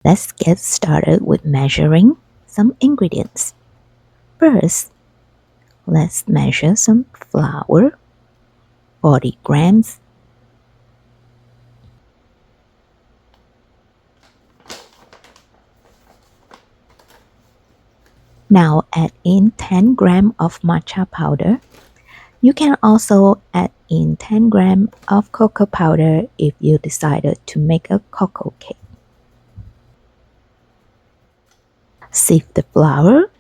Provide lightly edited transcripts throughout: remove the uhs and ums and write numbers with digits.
Let's get started with measuring some ingredients. First, let's measure some flour, 40 grams. Now add in 10 grams of matcha powder. You can also add in 10 grams of cocoa powder if you decided to make a cocoa cake. Sieve the flour.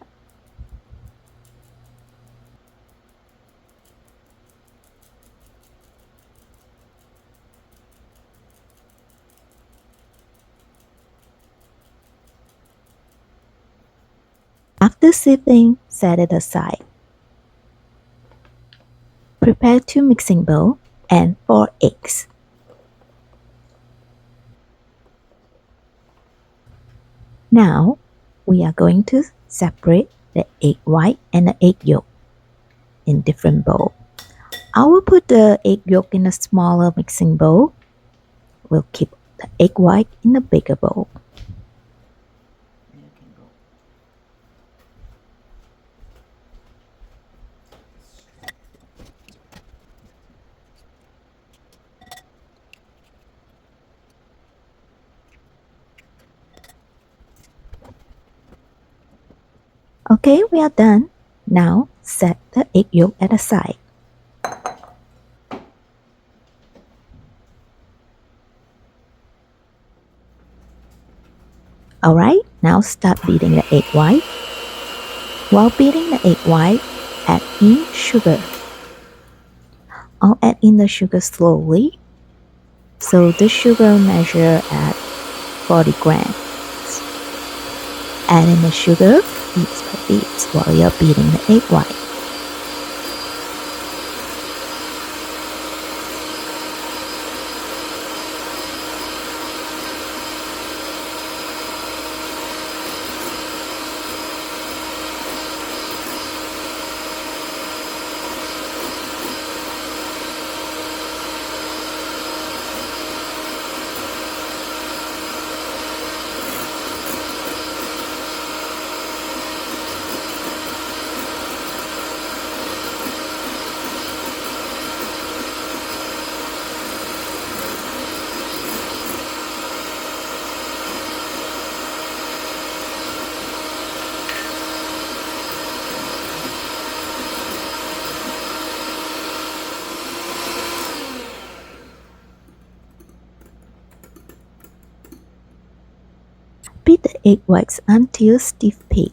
After sieving, set it aside. Prepare 2 mixing bowls and 4 eggs. Now, we are going to separate the egg white and the egg yolk in different bowls. I will put the egg yolk in a smaller mixing bowl. We'll keep the egg white in a bigger bowl. Okay, we are done. Now, set the egg yolk at the side. Alright, now start beating the egg white. While beating the egg white, add in sugar. I'll add in the sugar slowly. So the sugar measure at 40 grams. Add in the sugar beats by beats while you're beating the egg white. Beat the egg whites until stiff peak.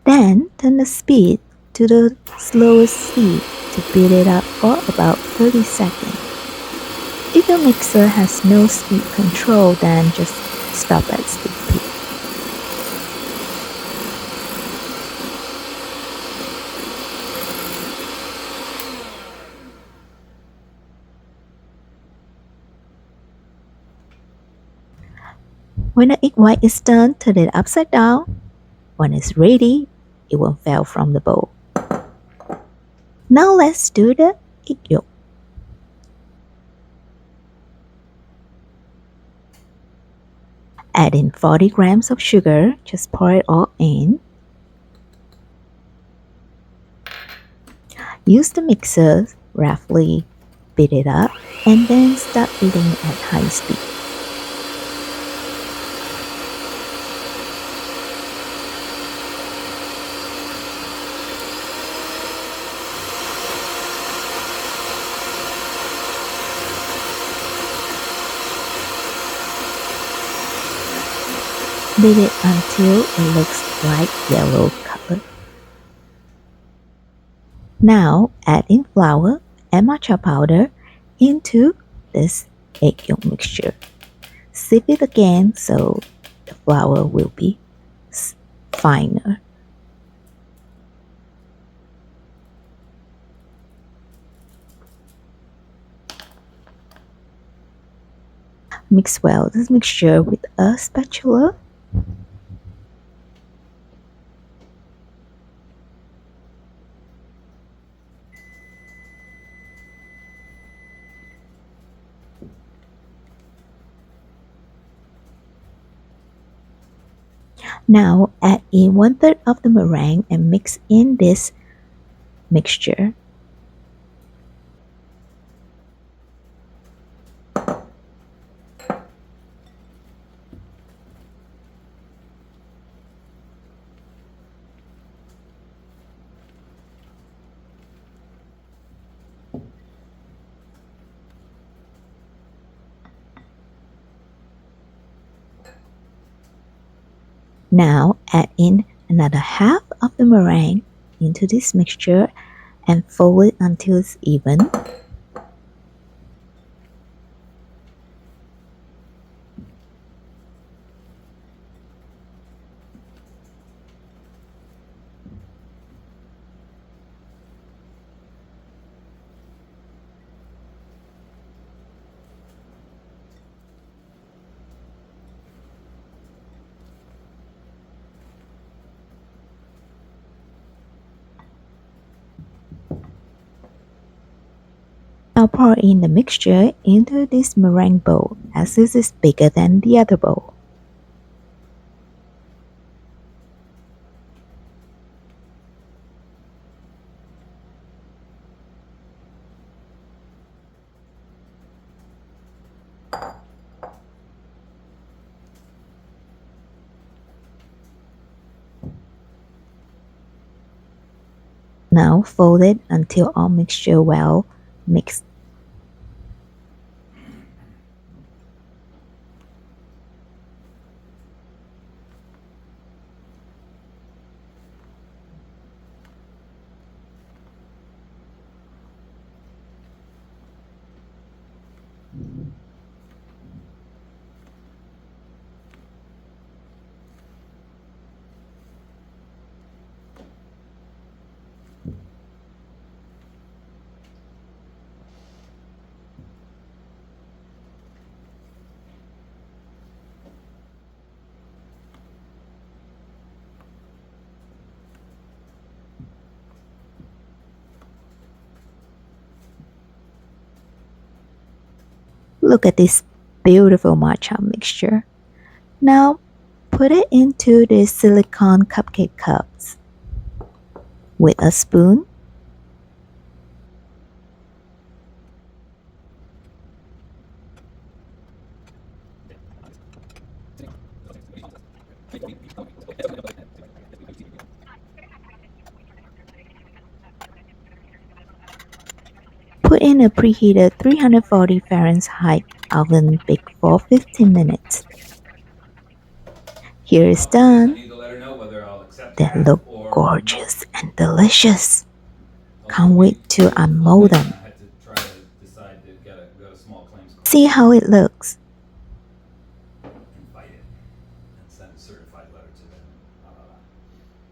Then turn the speed to the slowest speed to beat it up for about 30 seconds. If your mixer has no speed control, then just stop at stiff peak. When the egg white is done, turn it upside down. When it's ready, it won't fall from the bowl. Now let's do the egg yolk. Add in 40 grams of sugar, just pour it all in. Use the mixer, roughly beat it up, and then start beating at high speed. Beat it until it looks light yellow color. Now add in flour and matcha powder into this egg yolk mixture. Sieve it again so the flour will be finer. Mix well this mixture with a spatula. Now add in 1/3 of the meringue and mix in this mixture. Now add in another half of the meringue into this mixture and fold it until it's even. Now pour in the mixture into this meringue bowl as this is bigger than the other bowl. Now fold it until all mixture well mixed. Look at this beautiful matcha mixture. Now put it into the silicone cupcake cups with a spoon. Put in a preheated 340 Fahrenheit oven, bake for 15 minutes. Here it's done. They look gorgeous and delicious. Can't wait to unmold them. See how it looks.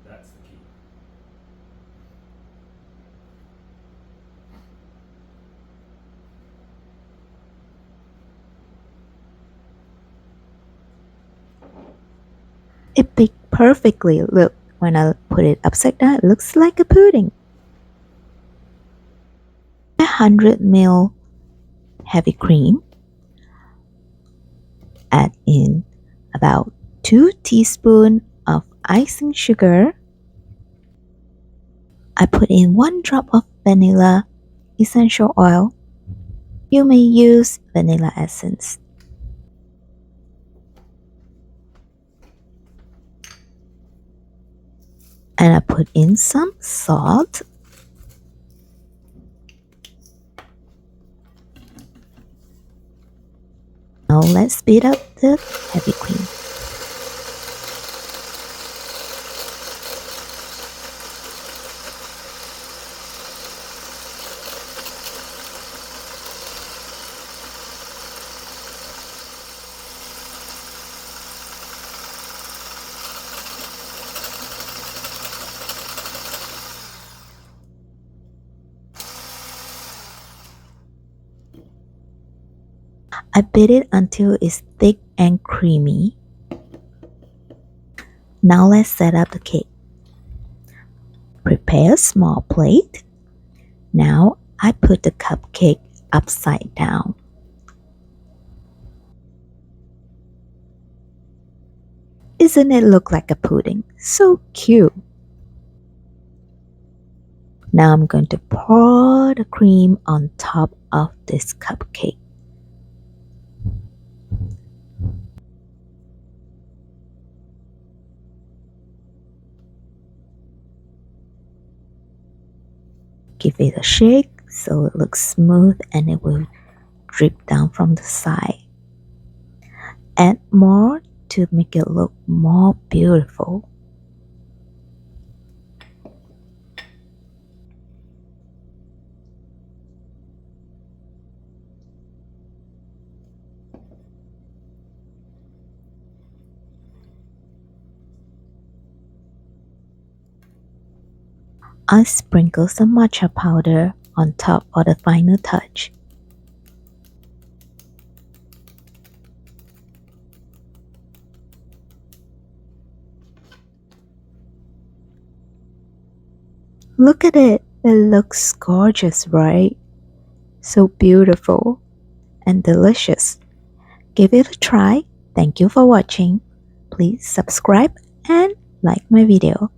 That's the key. It baked perfectly. Look, when I put it upside down, it looks like a pudding. 100 ml heavy cream. Add in about 2 teaspoons of icing sugar. I put in 1 drop of vanilla essential oil. You may use vanilla essence. And I put in some salt. Now let's beat up the heavy cream. I beat it until it's thick and creamy. Now let's set up the cake. Prepare a small plate. Now I put the cupcake upside down. Isn't it look like a pudding? So cute. Now I'm going to pour the cream on top of this cupcake. Give it a shake so it looks smooth and it will drip down from the side. Add more to make it look more beautiful. I sprinkle some matcha powder on top for the final touch. Look at it, it looks gorgeous, right? So beautiful and delicious. Give it a try. Thank you for watching. Please subscribe and like my video.